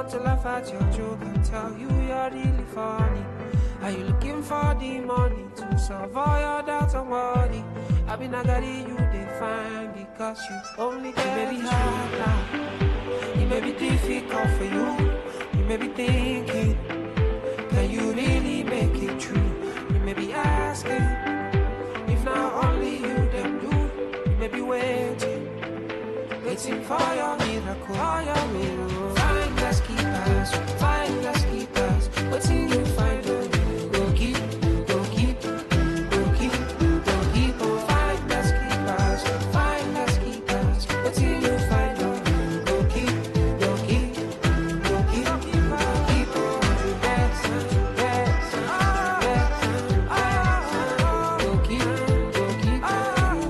start to laugh at your joke and tell you you're really funny. Are you looking for the money to solve all your doubts and worry? I mean, I got it, you define because you only get maybe hard now. It may be difficult for you. You may be thinking, can you really make it true? You may be asking, if not only you, then do. You may be waiting for your miracle, for your miracle. Find less keepers, find less keepers. What's in you find them? Go keep, go keep, go keep, go keep. Oh, find less keepers, find less keepers. What's in you find them? Go keep, go keep, go keep, go keep. Oh, yes, yes, yes. Go keep, go keep, go keep, yes.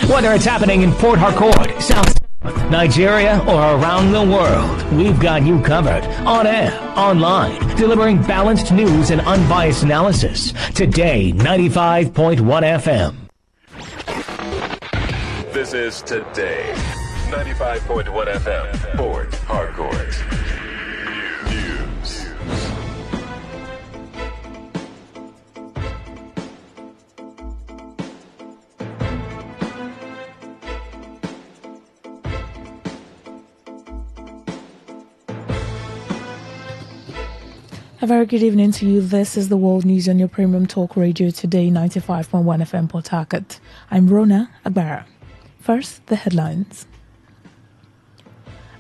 Whether it's happening in Port Harcourt, South Nigeria, or around the world, we've got you covered. On air, online, delivering balanced news and unbiased analysis. Today, 95.1 FM. This is Today, 95.1 FM, Port Harcourt. News. A very good evening to you. This is the World News on your premium talk radio Today, 95.1 FM Port Harcourt. I'm Rona Agbara. First, the headlines.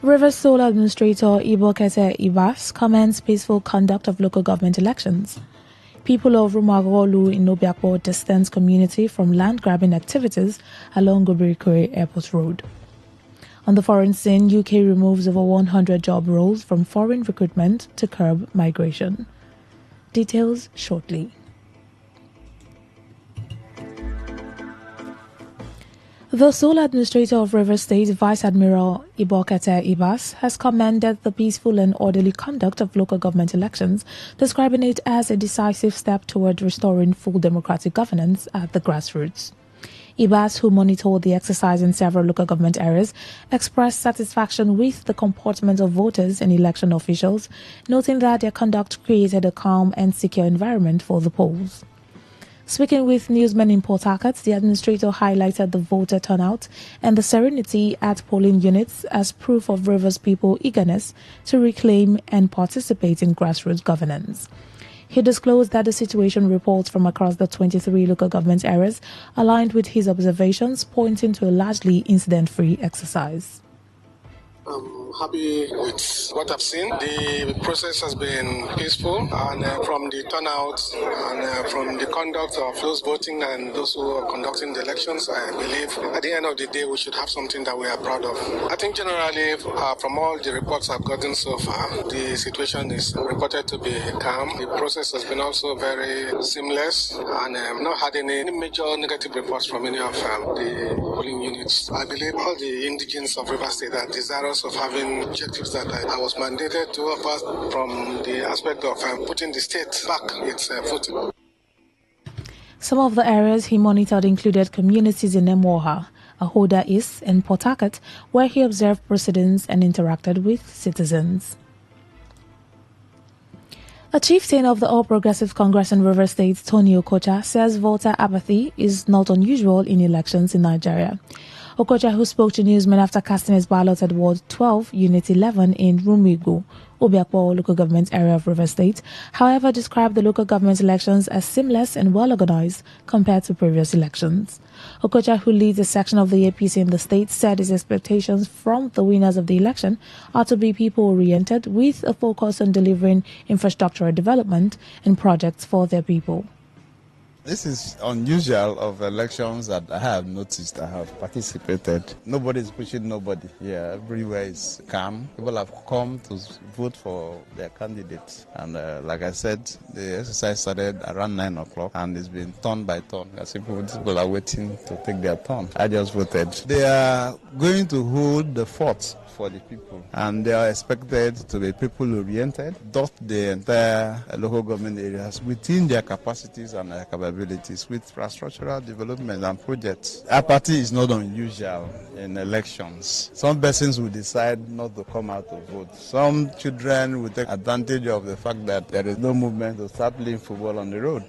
Rivers Sole Administrator Ibokete Ibas commends peaceful conduct of local government elections. People of Rumagolu in Obiakpo distance community from land-grabbing activities along Gobirikore Airport Road. On the foreign scene, UK removes over 100 job roles from foreign recruitment to curb migration. Details shortly. The sole administrator of Rivers State, Vice Admiral Ibokete Ibas, has commended the peaceful and orderly conduct of local government elections, describing it as a decisive step toward restoring full democratic governance at the grassroots. Ibas, who monitored the exercise in several local government areas, expressed satisfaction with the comportment of voters and election officials, noting that their conduct created a calm and secure environment for the polls. Speaking with newsmen in Port Harcourt, the administrator highlighted the voter turnout and the serenity at polling units as proof of Rivers people's eagerness to reclaim and participate in grassroots governance. He disclosed that the situation reports from across the 23 local government areas aligned with his observations, pointing to a largely incident-free exercise. I'm happy with what I've seen. The process has been peaceful, and from the turnout and from the conduct of those voting and those who are conducting the elections, I believe at the end of the day we should have something that we are proud of. I think generally from all the reports I've gotten so far, the situation is reported to be calm. The process has been also very seamless, and I've not had any major negative reports from any of the polling units. I believe all the indigents of Rivers State are desirous of having objectives that I was mandated to, apart from the aspect of putting the state back its footing. Some of the areas he monitored included communities in Emwoha, Ahoda East, and Port Harcourt, where he observed proceedings and interacted with citizens. A chieftain of the All Progressive Congress in Rivers State, Tony Okocha, says voter apathy is not unusual in elections in Nigeria. Okocha, who spoke to newsmen after casting his ballot at Ward 12, Unit 11 in Rumigo, Obiakpo local government area of River State, however, described the local government elections as seamless and well organized compared to previous elections. Okocha, who leads a section of the APC in the state, said his expectations from the winners of the election are to be people-oriented with a focus on delivering infrastructural development and projects for their people. This is unusual of elections that I have noticed. I have participated. Nobody is pushing nobody here. Everywhere is calm. People have come to vote for their candidates. And like I said, the exercise started around 9 o'clock and it's been turn by turn. As people are waiting to take their turn. I just voted. They are going to hold the fort for the people, and they are expected to be people-oriented, dot the entire local government areas within their capacities and their capabilities with infrastructural development and projects. Apathy is not unusual in elections. Some persons will decide not to come out to vote. Some children will take advantage of the fact that there is no movement to start playing football on the road.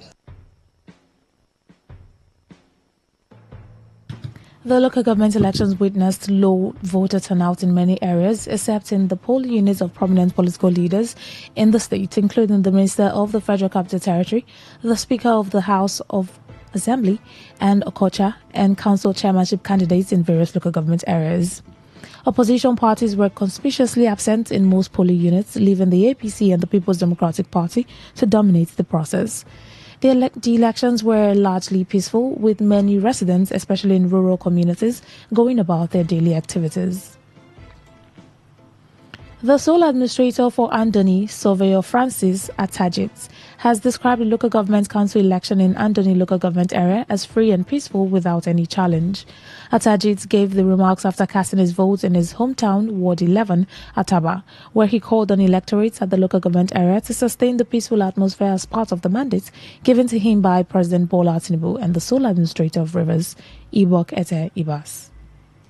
The local government elections witnessed low voter turnout in many areas, except in the polling units of prominent political leaders in the state, including the Minister of the Federal Capital Territory, the Speaker of the House of Assembly, and Okocha, and council chairmanship candidates in various local government areas. Opposition parties were conspicuously absent in most polling units, leaving the APC and the People's Democratic Party to dominate the process. The elections were largely peaceful, with many residents, especially in rural communities, going about their daily activities. The sole administrator for Andoni, Surveyor Francis Atajit, has described the local government council election in Andoni local government area as free and peaceful without any challenge. Atajit gave the remarks after casting his vote in his hometown, Ward 11, Ataba, where he called on electorates at the local government area to sustain the peaceful atmosphere as part of the mandate given to him by President Bola Tinubu and the sole administrator of Rivers, Ibok Ete Ibas.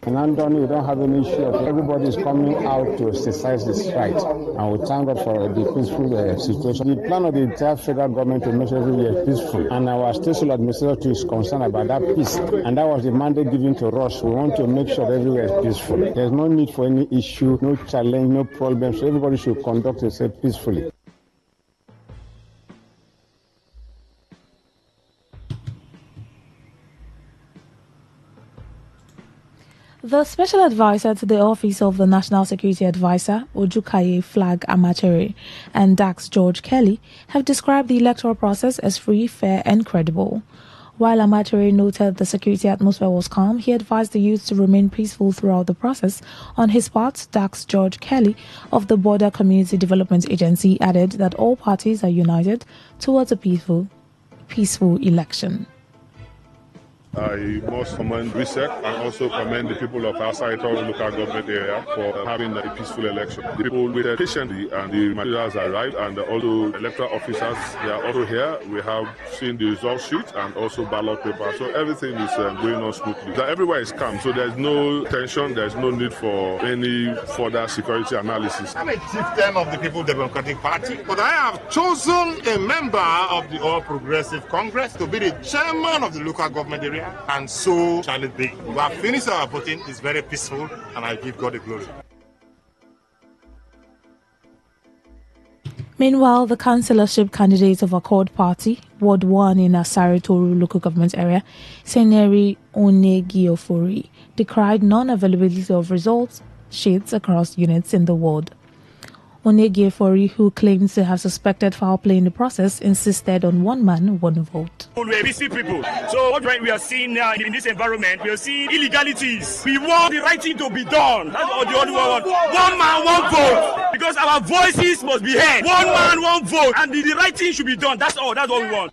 In Andoni, we don't have any issue. Everybody is coming out to exercise this right. And we thank God for the peaceful situation. The plan of the entire federal government to make sure everywhere is peaceful. And our state administrator is concerned about that peace. And that was the mandate given to us. We want to make sure everywhere is peaceful. There's no need for any issue, no challenge, no problem. So everybody should conduct themselves peacefully. The special advisor to the Office of the National Security Advisor, Ojukaye Flag Amachere, and Dax George Kelly have described the electoral process as free, fair, and credible. While Amachere noted the security atmosphere was calm, he advised the youth to remain peaceful throughout the process. On his part, Dax George Kelly of the Border Community Development Agency added that all parties are united towards a peaceful election. I must commend RISEC and also commend the people of our Saito local government area for having a peaceful election. The people waited patiently and the materials arrived, and also electoral officers, they are also here. We have seen the result sheet and also ballot paper, so everything is going on smoothly. Everywhere is calm, so there's no tension, there's no need for any further security analysis. I'm a chieftain of the People's Democratic Party, but I have chosen a member of the All Progressive Congress to be the chairman of the local government area. And so shall it be. We have finished our voting. It's very peaceful, and I give God the glory. Meanwhile, the councillorship candidate of Accord Party, Ward 1 in Asari Toru local government area, Seneri Onegiofori, decried non-availability of results sheets across units in the ward. Onegiofori, who claims to have suspected foul play in the process, insisted on one man, one vote. We are busy people. So what we are seeing now in this environment, we are seeing illegalities. We want the right thing to be done. That's what the only one. One man, one vote. Because our voices must be heard. One man, one vote. And the right thing should be done. That's all. That's what we want.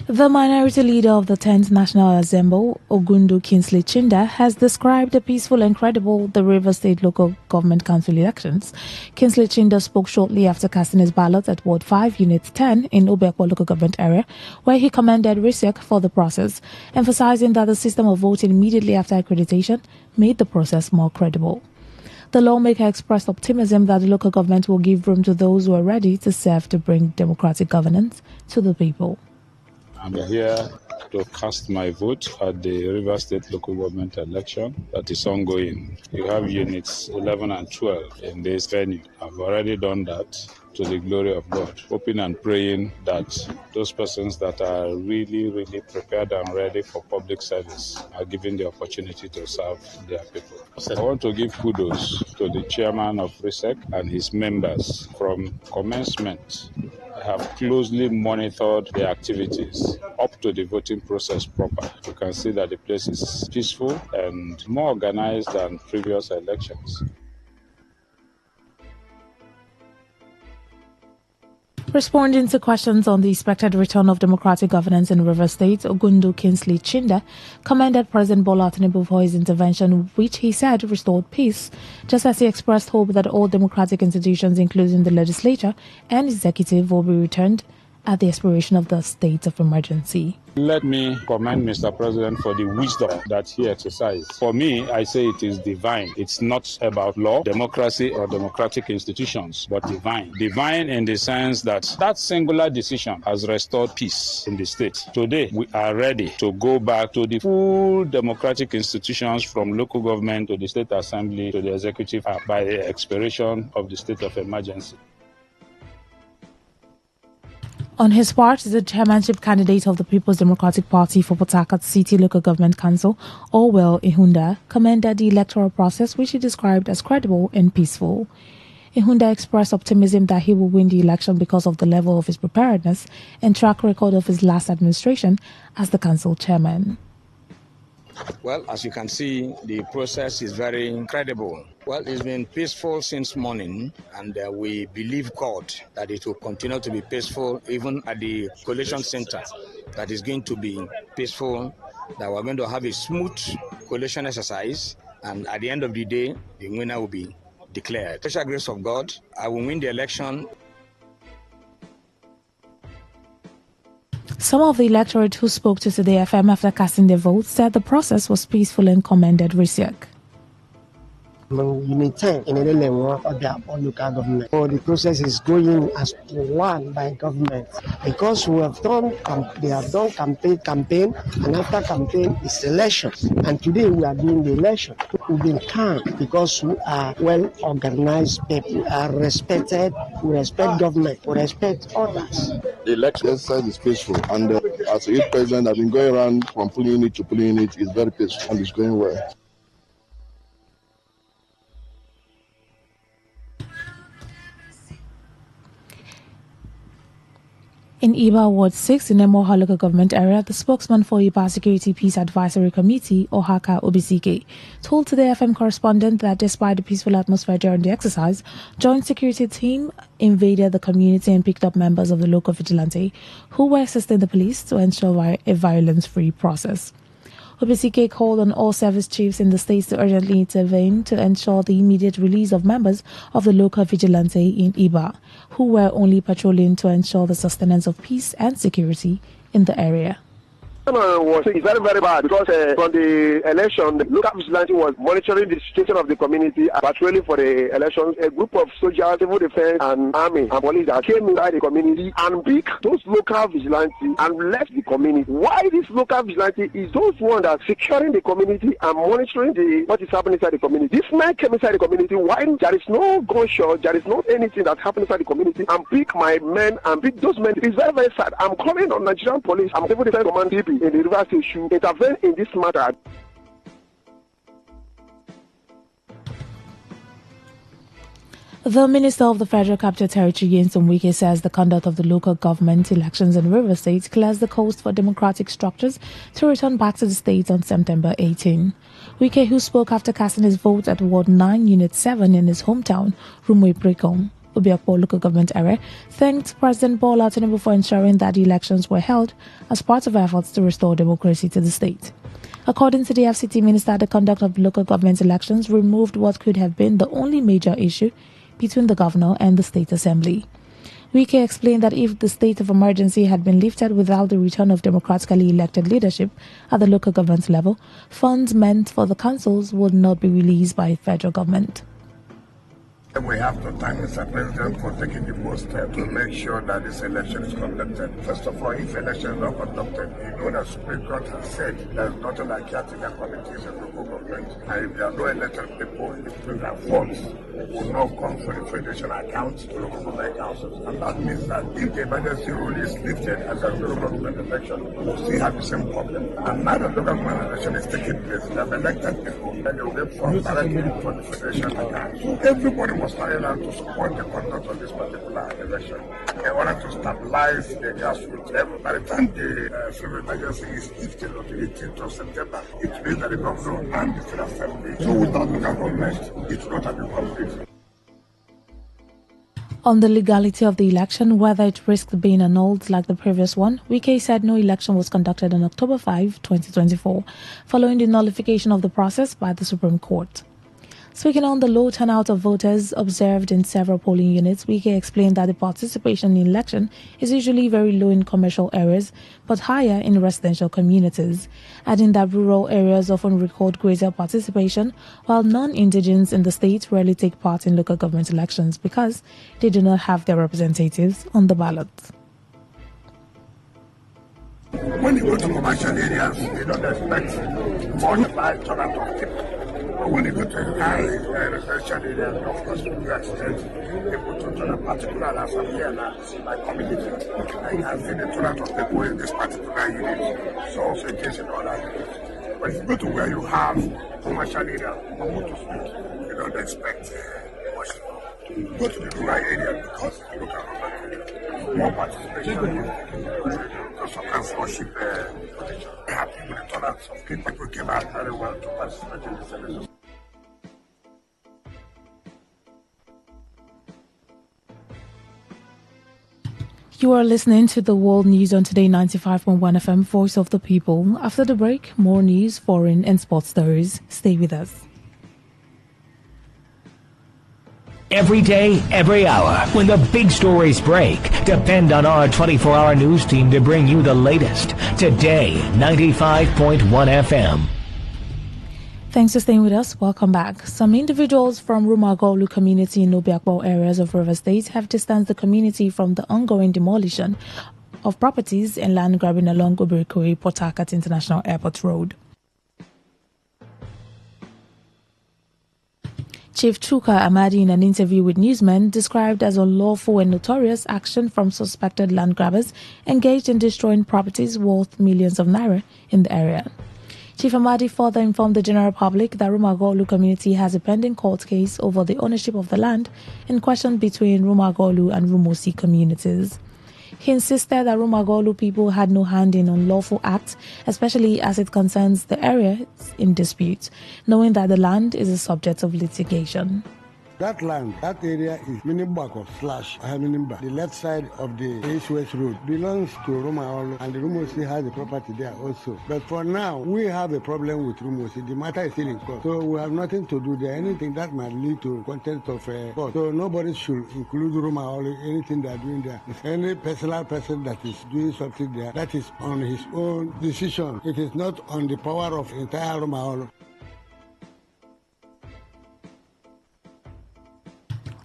The minority leader of the 10th National Assembly, Ogundu Kingsley Chinda, has described as peaceful and credible the Rivers State Local Government Council elections. Kingsley Chinda spoke shortly after casting his ballot at Ward 5, Unit 10 in Obiakpo Local Government Area, where he commended RISEC for the process, emphasizing that the system of voting immediately after accreditation made the process more credible. The lawmaker expressed optimism that the local government will give room to those who are ready to serve to bring democratic governance to the people. I'm here to cast my vote at the River State local government election that is ongoing. You have units 11 and 12 in this venue. I've already done that to the glory of God, hoping and praying that those persons that are really, really prepared and ready for public service are given the opportunity to serve their people. I want to give kudos to the chairman of RISEC and his members. From commencement, I have closely monitored the activities up to the voting process proper. You can see that the place is peaceful and more organized than previous elections. Responding to questions on the expected return of democratic governance in River State, Ogundu Kingsley Chinda commended President Bola Tinubu for his intervention, which he said restored peace, just as he expressed hope that all democratic institutions, including the legislature and executive, will be returned at the expiration of the state of emergency. Let me commend Mr. President for the wisdom that he exercised. For me, I say it is divine. It's not about law, democracy, or democratic institutions, but divine. Divine in the sense that that singular decision has restored peace in the state. Today, we are ready to go back to the full democratic institutions from local government to the state assembly to the executive by the expiration of the state of emergency. On his part, the chairmanship candidate of the People's Democratic Party for Port Harcourt City Local Government Council, Orwell Ihunda, commended the electoral process, which he described as credible and peaceful. Ihunda expressed optimism that he will win the election because of the level of his preparedness and track record of his last administration as the council chairman. Well, as you can see, the process is very incredible. Well, it's been peaceful since morning, and we believe God that it will continue to be peaceful, even at the collation center, that is going to be peaceful, that we're going to have a smooth collation exercise, and at the end of the day, the winner will be declared. Special grace of God, I will win the election. Some of the electorate who spoke to Today FM after casting their votes said the process was peaceful and commended RISEC. We maintain in any level of their own local government. So the process is going as one by government because we have done, they have done campaign, and after campaign is election. And today we are doing the election. We've been calm because we are well organized people, we are respected, we respect government, we respect others. The election exercise is peaceful, and as a youth president, I've been going around from polling unit to polling unit. It's very peaceful and it's going well. In Iba Ward 6 in Emoha local government area, the spokesman for Iba Security Peace Advisory Committee, Ohaka OBCK, told Today FM correspondent that despite the peaceful atmosphere during the exercise, joint security team invaded the community and picked up members of the local vigilante who were assisting the police to ensure a violence-free process. OBCK called on all service chiefs in the states to urgently intervene to ensure the immediate release of members of the local vigilante in Iba, who were only patrolling to ensure the sustenance of peace and security in the area. Was very, very bad because from the election, the local vigilante was monitoring the situation of the community, patrolling for the elections. A group of soldiers, civil defense, and army and police that came inside the community and picked those local vigilantes and left the community. Why this local vigilante is those ones that are securing the community and monitoring what is happening inside the community. This man came inside the community while there is no gunshot, there is not anything that happened inside the community, and pick my men and pick those men. It's very, very sad. I'm calling on Nigerian police. I'm civil defense command DP in the River State should intervene in this matter. The Minister of the Federal Capital Territory, Nyesom Wike, says the conduct of the local government elections in River State clears the coast for democratic structures to return back to the state on September 18. Wike, who spoke after casting his vote at Ward 9, Unit 7 in his hometown, Rumwe Prekong, Obiakpo local government area, thanked President Bola Tinubu for ensuring that the elections were held as part of efforts to restore democracy to the state. According to the FCT minister, the conduct of local government elections removed what could have been the only major issue between the governor and the state assembly. Wike explained that if the state of emergency had been lifted without the return of democratically elected leadership at the local government level, funds meant for the councils would not be released by the federal government. We have to thank Mr. President for taking the most step to make sure that this election is conducted. First of all, if election is not conducted, you know that Supreme Court has said there's nothing like caretaker committees in local government. And if there are no elected people, the program funds will not come for the federation account to local government councils. And that means that if the emergency rule is lifted and there's no local government election, we'll still have the same problem. And now that local government election is taking place, they have elected people, and they will get funds directly for the federation account. So everybody was carrying out to support the conduct of this particular election in order to stabilize the grassroots level. By the time the civil emergency is lifted on the 18th of September, it means that the governor and the federal assembly, so without local government, it will not have been complete. On the legality of the election, whether it risked being annulled like the previous one, Wike said no election was conducted on October 5, 2024, following the nullification of the process by the Supreme Court. Speaking on the low turnout of voters observed in several polling units, Wike explained that the participation in election is usually very low in commercial areas, but higher in residential communities, adding that rural areas often record greater participation, while non-indigenous in the state rarely take part in local government elections because they do not have their representatives on the ballot. When you go to commercial areas, you don't expect much by turnout of people. But when you go to high residential areas, of course, you expect people to turn up, particularly as I'm here now, my community. I can see the turnout of people in this particular unit. So, also in case you know that. But if you go to where you have commercial area, you don't expect much. Go to the rural area because you look at more participation. Because of councilship happy with the turnout of people who came out very well to participate in this election. You are listening to the World News on Today95.1 FM, Voice of the People. After the break, more news, foreign and sports stories. Stay with us. Every day, every hour, when the big stories break, depend on our 24-hour news team to bring you the latest. Today, 95.1 FM. Thanks for staying with us. Welcome back. Some individuals from Rumagolu community in Obiakpo areas of River State have distanced the community from the ongoing demolition of properties and land grabbing along Obirikwe Port Harcourt International Airport Road. Chief Chuka Amadi, in an interview with newsmen, described as unlawful and notorious action from suspected land grabbers engaged in destroying properties worth millions of naira in the area. Chief Amadi further informed the general public that Rumagolu community has a pending court case over the ownership of the land in question between Rumagolu and Rumosi communities. He insisted that Rumagolu people had no hand in unlawful acts, especially as it concerns the areas in dispute, knowing that the land is a subject of litigation. That land, that area is Minimbako / Ahaminimba. The left side of the East-West Road belongs to Rumaolo, and the Rumosi has a property there also. But for now, we have a problem with Rumosi. The matter is still in court. So we have nothing to do there. Anything that might lead to contempt of court. So nobody should include Rumaolo, anything they are doing there. If any personal person that is doing something there, that is on his own decision. It is not on the power of entire Rumaolo.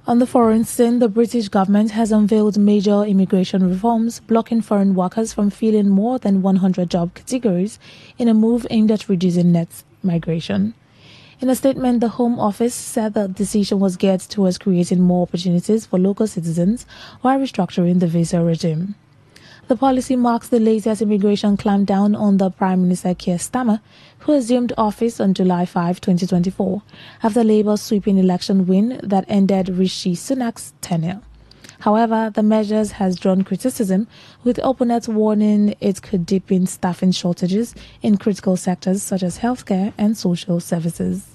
On the foreign scene, the British government has unveiled major immigration reforms, blocking foreign workers from filling more than 100 job categories in a move aimed at reducing net migration. In a statement, the Home Office said the decision was geared towards creating more opportunities for local citizens while restructuring the visa regime. The policy marks the latest immigration clampdown on the Prime Minister Keir Starmer, who assumed office on July 5, 2024, after Labour's sweeping election win that ended Rishi Sunak's tenure. However, the measures has drawn criticism, with opponents warning it could deepen staffing shortages in critical sectors such as healthcare and social services.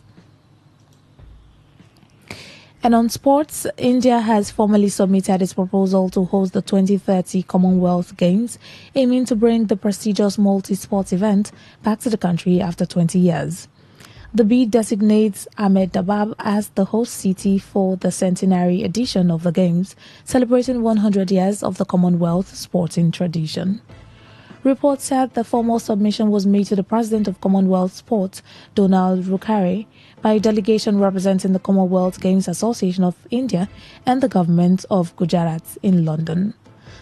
And on sports, India has formally submitted its proposal to host the 2030 Commonwealth Games, aiming to bring the prestigious multi-sport event back to the country after 20 years. The bid designates Ahmedabad as the host city for the centenary edition of the Games, celebrating 100 years of the Commonwealth sporting tradition. Reports said the formal submission was made to the President of Commonwealth Sports, Donald Rukari, by a delegation representing the Commonwealth Games Association of India and the government of Gujarat in London.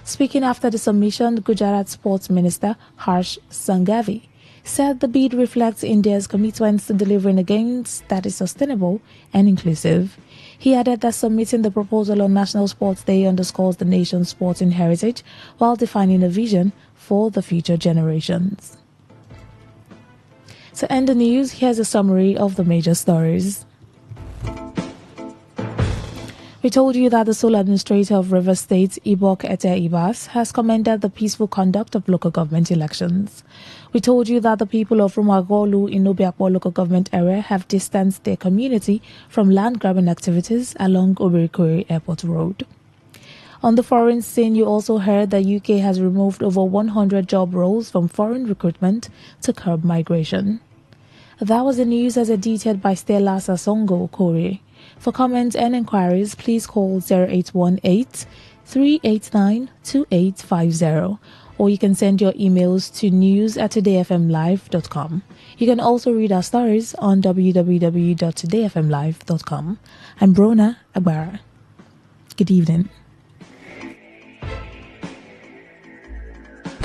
Speaking after the submission, Gujarat Sports Minister Harsh Sanghvi said the bid reflects India's commitments to delivering a games that is sustainable and inclusive. He added that submitting the proposal on National Sports Day underscores the nation's sporting heritage while defining a vision for the future generations. To end the news, here's a summary of the major stories. We told you that the sole administrator of Rivers State, Ibok Ete Ibas, has commended the peaceful conduct of local government elections. We told you that the people of Rumagolu in Obiakpo local government area have distanced their community from land-grabbing activities along Obirikuri Airport Road. On the foreign scene, you also heard that UK has removed over 100 job roles from foreign recruitment to curb migration. That was the news as edited by Stella Sasongo Okori. For comments and inquiries, please call 0818-389-2850 or you can send your emails to news@todayfmlive.com. You can also read our stories on www.todayfmlive.com. I'm Brona Agbara. Good evening.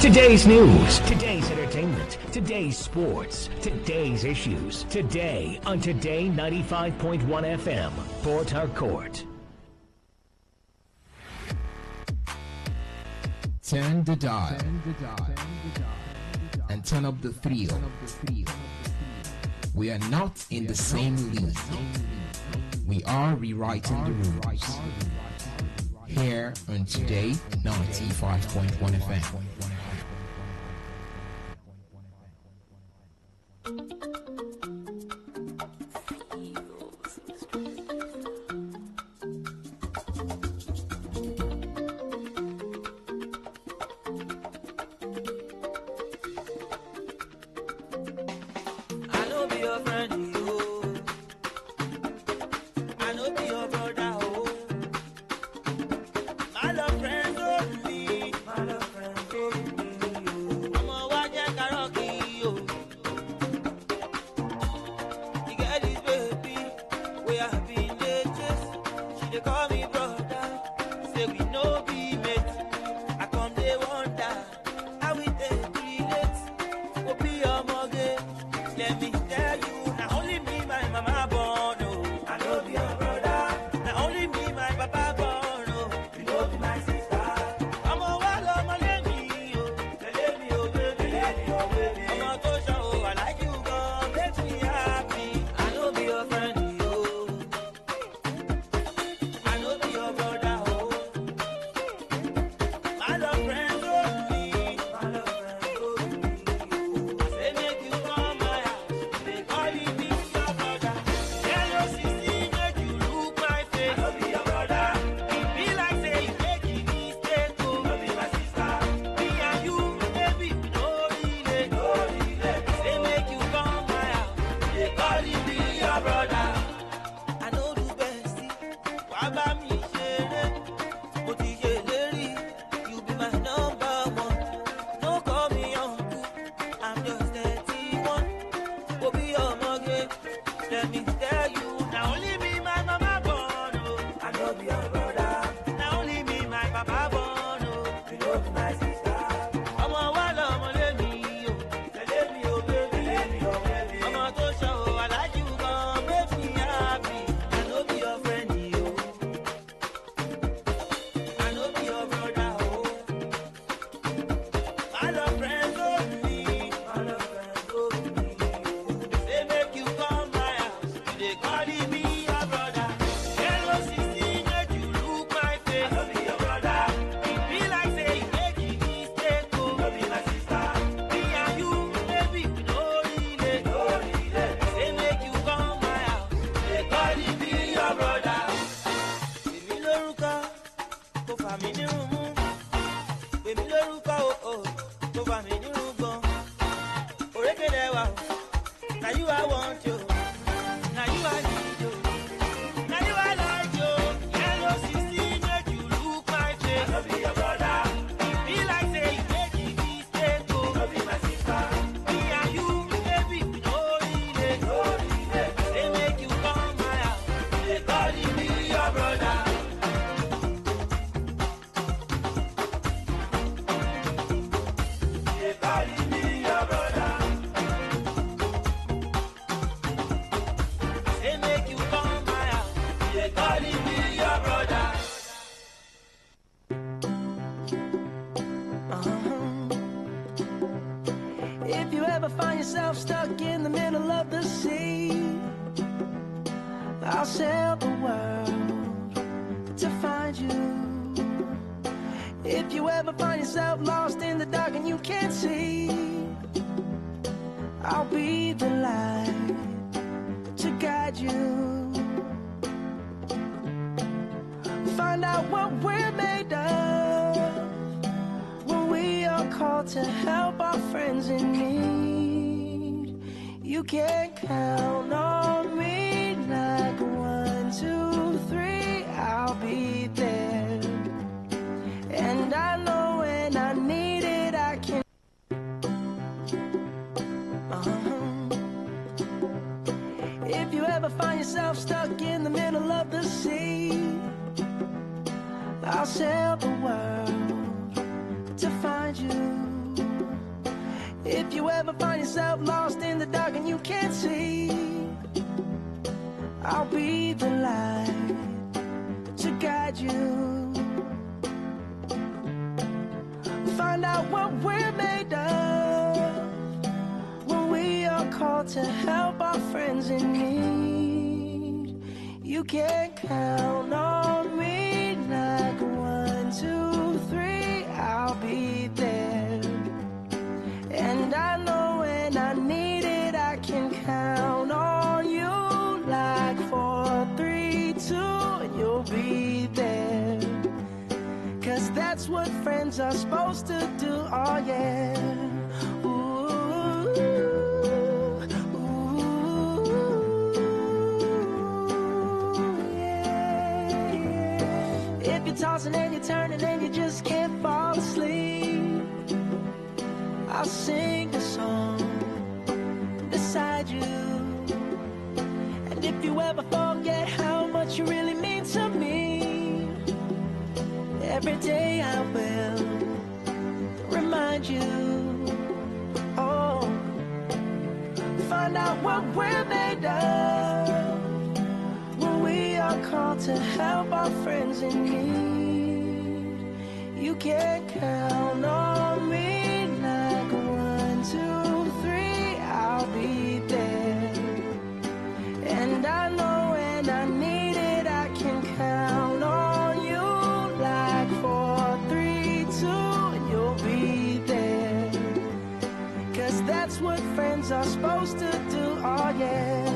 Today's news, today's entertainment, today's sports, today's issues, today on Today 95.1 FM, Port Harcourt. Turn the dial and turn up the thrill. We are not in the same league. We are rewriting the rules. Here on Today 95.1 FM. like calling me your brother. If you ever find yourself stuck in the middle of the sea, I'll sail the world to find you. If you ever find yourself lost in the dark and you can't see, I'll be the light to guide you. Find out what we're made of when we are called to help our friends in need. You can count on me like 1, 2, 3, I'll be there. And I know when I need it, I can. If you ever find yourself stuck in the middle of the sea, I'll sail the world to find you. If you ever find yourself lost in the dark and you can't see, I'll be the light to guide you. Find out what we're made of when we are called to help our friends in need. You can count on me like 1, 2, 3, I'll be there. And I know when I need it, I can count on you like 4, 3, 2, and you'll be there. 'Cause that's what friends are supposed to do, oh yeah. If you're tossing and you're turning and you just can't fall asleep, I'll sing a song beside you. And if you ever forget how much you really mean to me, every day I will remind you. Oh, find out what we're made of when we are called to help our friends in need. You can count on me like 1, 2, 3, I'll be there. And I know when I need it, I can count on you like 4, 3, 2, and you'll be there. 'Cause that's what friends are supposed to do, oh yeah.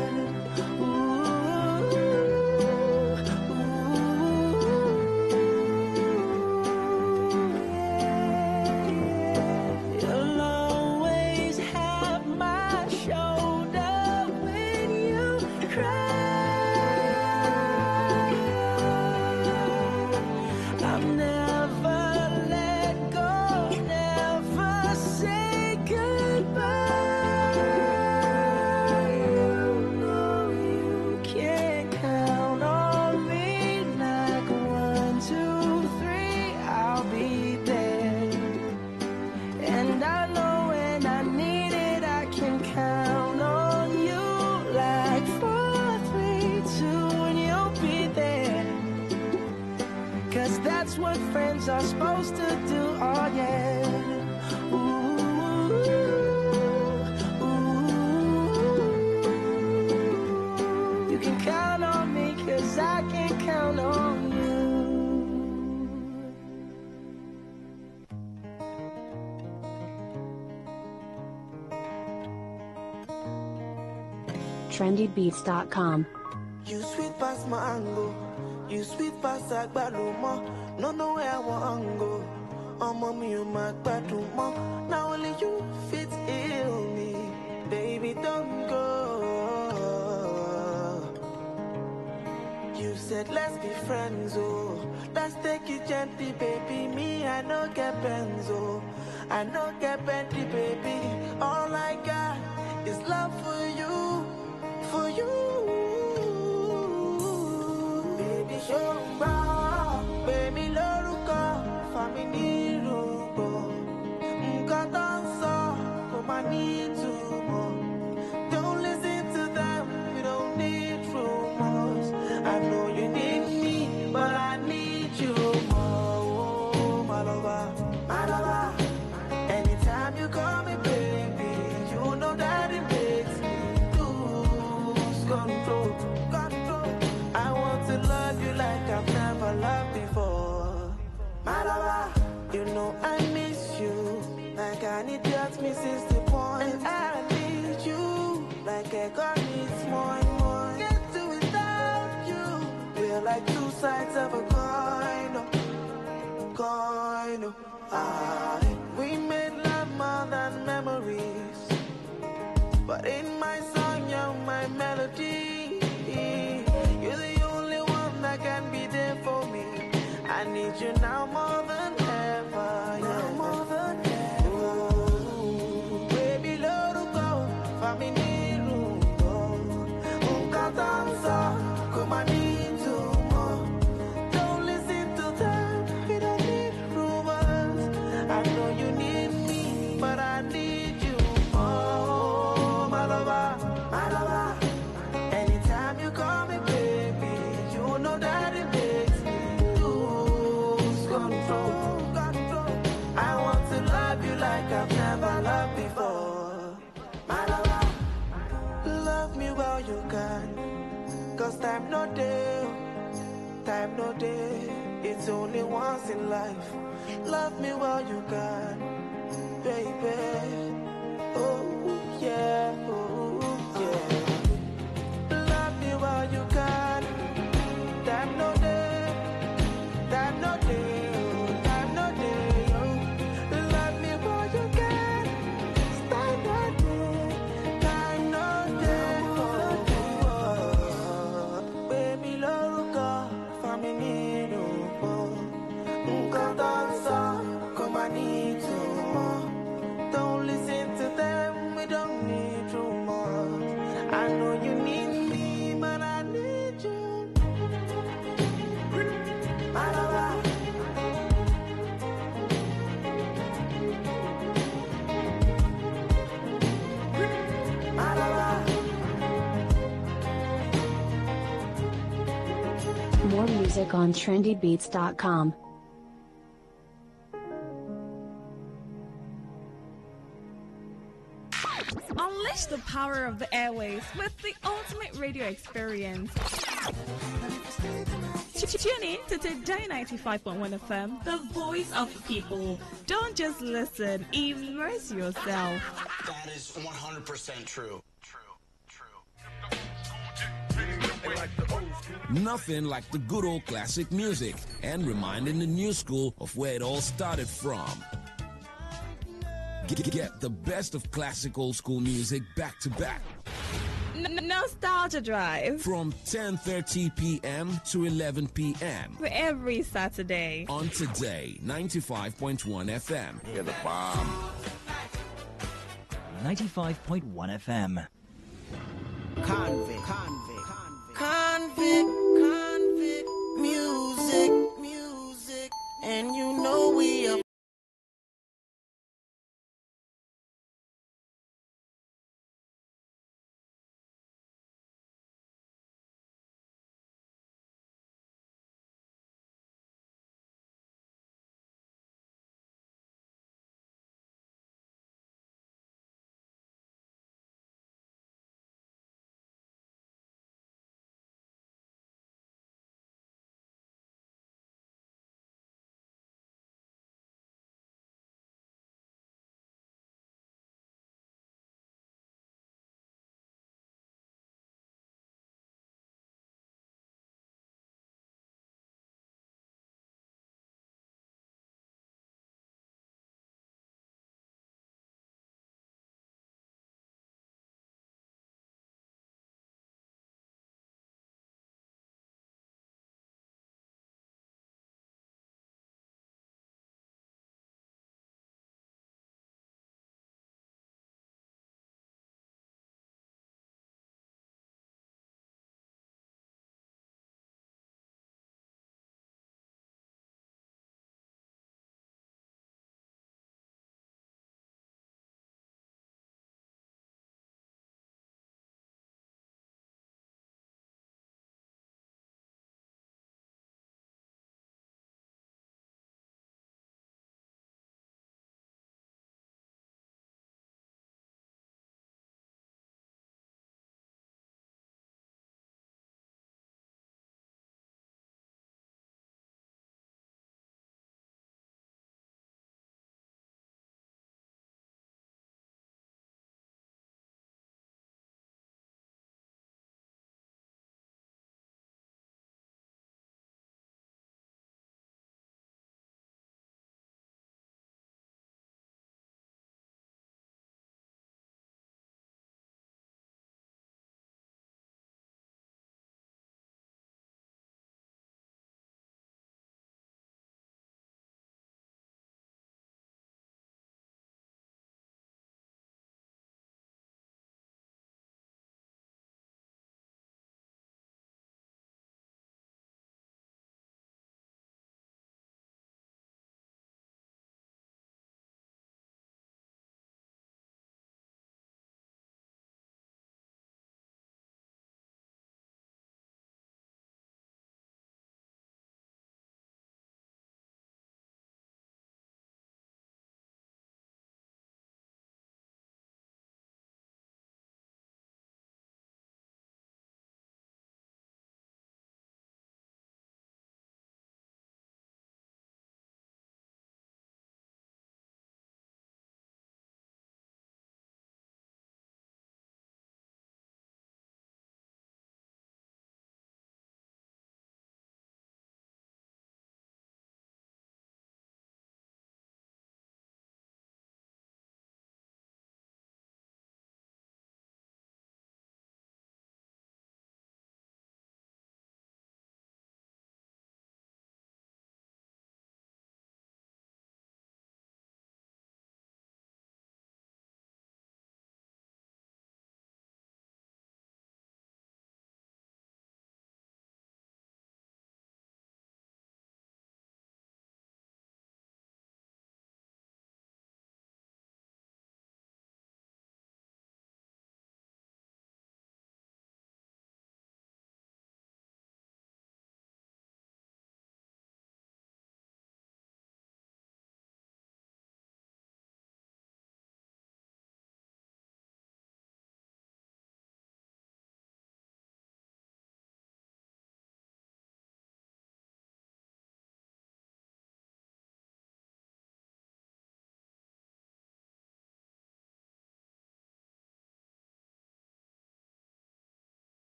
That's what friends are supposed to do, oh yeah. You can count on me 'cause I can count on you. trendybeats.com. You sweet past mango, you sweet past agbalumo. No know where I want to go. Mommy, you my more. Now only you fit heal me, baby. Don't go. You said let's be friends, oh. Let's take it gently, baby. Me, I no get benzo, I no get Bentley, baby. All I got is love for you, for you. Baby, show baby, lórúkọ, family rúgbọ. Nǹkan tó ń sọ, kò máa ní ìtumọ̀. Don't listen to them, we don't need rumors. I know you need two sides of a coin. We made love more than memories, but in my song, you're my melody. You're the only one that can be there for me. I need you now more than ever. Now more than ever. Baby, let it go. Family room. Come I need to more. Don't listen to them. We don't need rumors. I know you need me, but I need you more. My lover, my lover. Anytime you call me baby, you know that it makes me lose control. I want to love you like I've never loved before. My lover, love me while you can. Cause time no day, it's only once in life. Love me while you can, baby. Oh yeah, oh yeah. Love me while you can. Time no day, time no day, oh, time no day, oh. Love me while you can. Time no day, time no day, oh. Baby, loruko, family no. Come I need to more. Don't listen to them, we don't need rumors. I know you need me, but I need you. My lover. My lover. More music on trendybeats.com. Unleash the power of the airwaves with the ultimate radio experience. Tune in to Today 95.1 FM, the voice of the people. Don't just listen, immerse yourself. That is 100% true. Nothing like the good old classic music and reminding the new school of where it all started from. Get the best of classic old school music back to back. Nostalgia Drive. From 10:30 p.m. to 11 p.m. For every Saturday. On Today 95.1 FM. Hear the bomb. 95.1 FM. Convict.